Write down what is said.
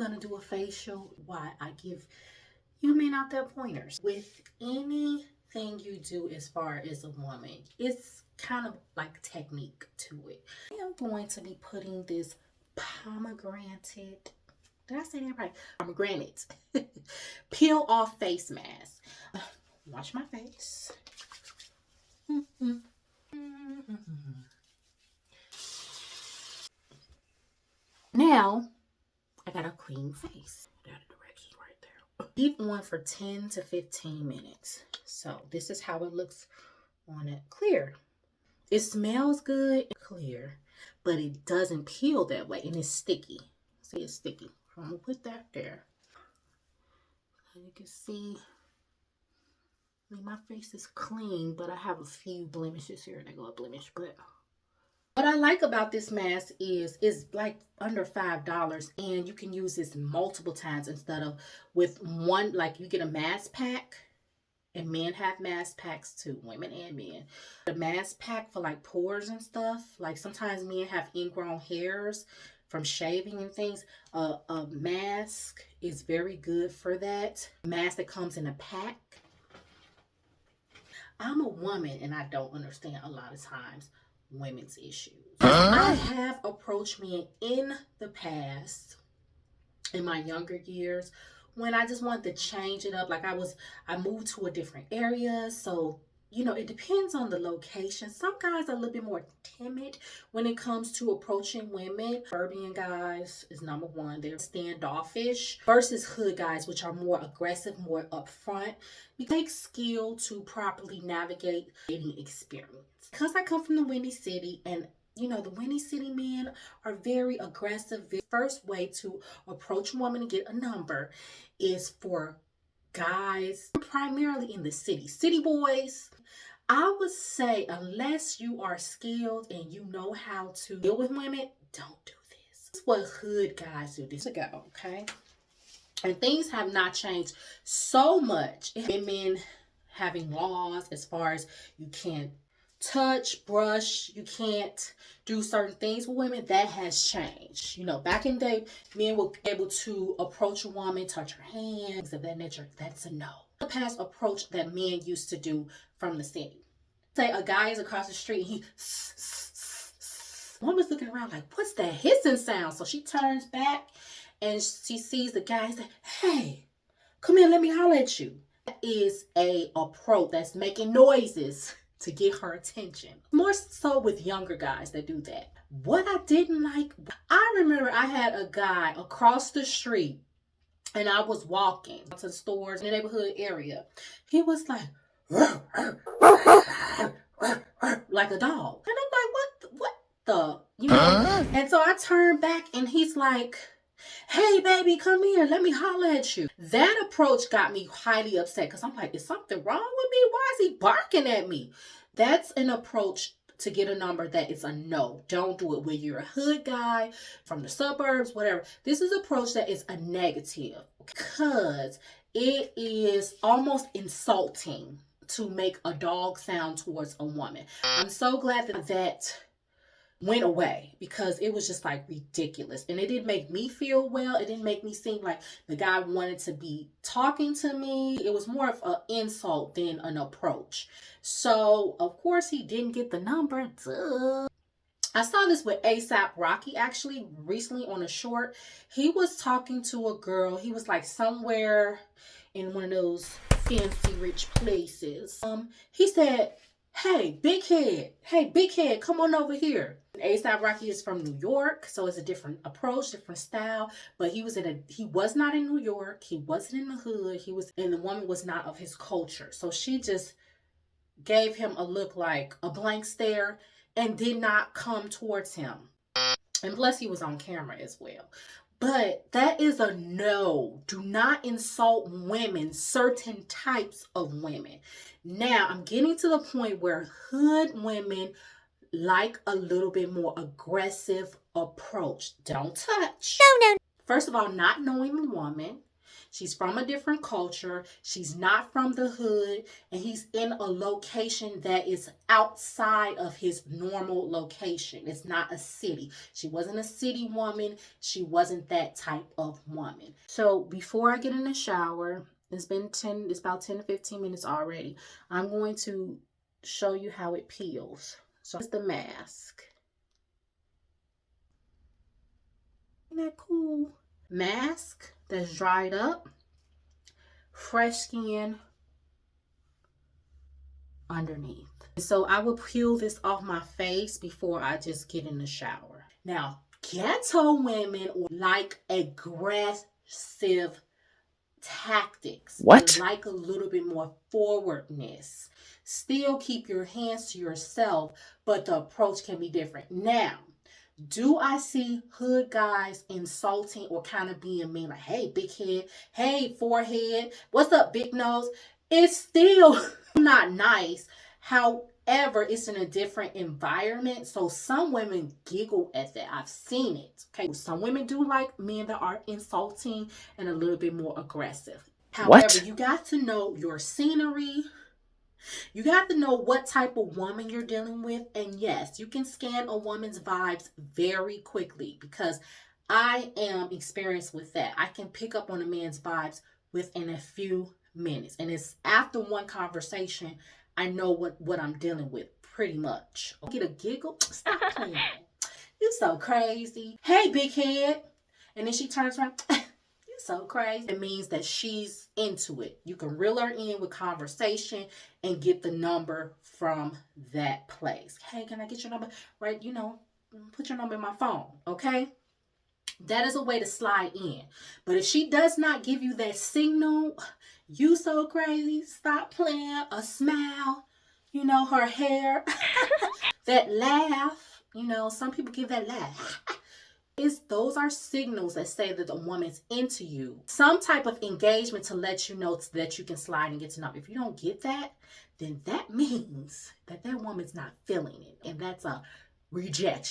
gonna do a facial. Why I give you men out there pointers. With anything you do as far as a woman, it's kind of like technique to it. I am going to be putting this pomegranate, did I say that right? Pomegranate peel off face mask. Wash my face. Now I got a clean face. That directions right there. Keep on for 10 to 15 minutes. So this is how it looks on it. Clear. It smells good, clear, but it doesn't peel that way, and it's sticky. See, it's sticky. So I'm gonna put that there. And you can see, I mean, my face is clean, but I have a few blemishes here. They go a blemish, but what I like about this mask is it's like under $5, and you can use this multiple times instead of with one. Like you get a mask pack. And men have mask packs too, women and men. The mask pack for like pores and stuff. Like sometimes men have ingrown hairs from shaving and things. A mask is very good for that. Mask that comes in a pack. I'm a woman and I don't understand a lot of times women's issues. I have approached men in the past, in my younger years, when I just wanted to change it up. Like I moved to a different area. So, you know, it depends on the location. Some guys are a little bit more timid when it comes to approaching women. Suburban guys is number one. They're standoffish versus hood guys, which are more aggressive, more upfront. It takes skill to properly navigate dating experience. Because I come from the Windy City, and you know, the Windy City men are very aggressive. The first way to approach a woman and get a number is for guys, primarily in the city. City boys, I would say, unless you are skilled and you know how to deal with women, don't do this. This is what hood guys do. This ago, okay? And things have not changed so much. Women having laws as far as you can't touch, brush, you can't do certain things with women. That has changed. You know, back in the day, men were able to approach a woman, touch her hands, of that nature. That's a no. The past approach that men used to do from the city. Say a guy is across the street, he woman's looking around like, what's that hissing sound? So she turns back and she sees the guy and says, hey, come here, let me holler at you. That is a approach that's making noises to get her attention. More so with younger guys that do that. What I didn't like, I remember I had a guy across the street and I was walking to the stores in the neighborhood area. He was like, like a dog. And I'm like, what the, you know? And so I turned back and he's like, hey baby, come here, let me holler at you. That approach got me highly upset because I'm like, is something wrong with me? Why is he barking at me? That's an approach to get a number that is a no. Don't do it. Whether you're a hood guy from the suburbs, whatever. This is an approach that is a negative because it is almost insulting to make a dog sound towards a woman. I'm so glad that went away because it was just like ridiculous, and it didn't make me feel well. It didn't make me seem like the guy wanted to be talking to me. It was more of an insult than an approach. So of course he didn't get the number. Duh. I saw this with A$AP Rocky actually recently on a short. He was talking to a girl. He was like somewhere in one of those fancy rich places. He said, hey, big head, come on over here. A$AP Rocky is from New York, so it's a different approach, different style. But he was not in New York. He wasn't in the hood. And the woman was not of his culture. So she just gave him a look like a blank stare and did not come towards him. And plus he was on camera as well. But that is a no. Do not insult women, certain types of women. Now, I'm getting to the point where hood women like a little bit more aggressive approach. Don't touch. No. First of all, not knowing the woman. She's from a different culture. She's not from the hood. And he's in a location that is outside of his normal location. It's not a city. She wasn't a city woman. She wasn't that type of woman. So before I get in the shower, it's about 10 to 15 minutes already. I'm going to show you how it peels. So it's the mask. Isn't that cool? Mask that's dried up, fresh skin underneath. So I will peel this off my face before I just get in the shower. Now, ghetto women like aggressive tactics. What? They like a little bit more forwardness. Still keep your hands to yourself, but the approach can be different. Now, do I see hood guys insulting or kind of being mean, like, hey, big head, hey, forehead, what's up, big nose? It's still not nice. However, it's in a different environment. So some women giggle at that. I've seen it. Okay. Some women do like men that are insulting and a little bit more aggressive. However, you got to know your scenery. You got to know what type of woman you're dealing with. And yes, you can scan a woman's vibes very quickly because I am experienced with that. I can pick up on a man's vibes within a few minutes. And it's after one conversation, I know what I'm dealing with pretty much. Get a giggle? Stop playing. You so crazy. Hey, big head. And then she turns around. So crazy. It means that she's into it. You can reel her in with conversation and get the number from that place. Hey, can I get your number? Right, put your number in my phone, okay? That is a way to slide in. But if she does not give you that signal, you so crazy, stop playing, a smile, her hair, that laugh, some people give that laugh. Those are signals that say that the woman's into you. Some type of engagement to let you know that you can slide and get to know. If you don't get that, then that means that woman's not feeling it. And that's a rejection.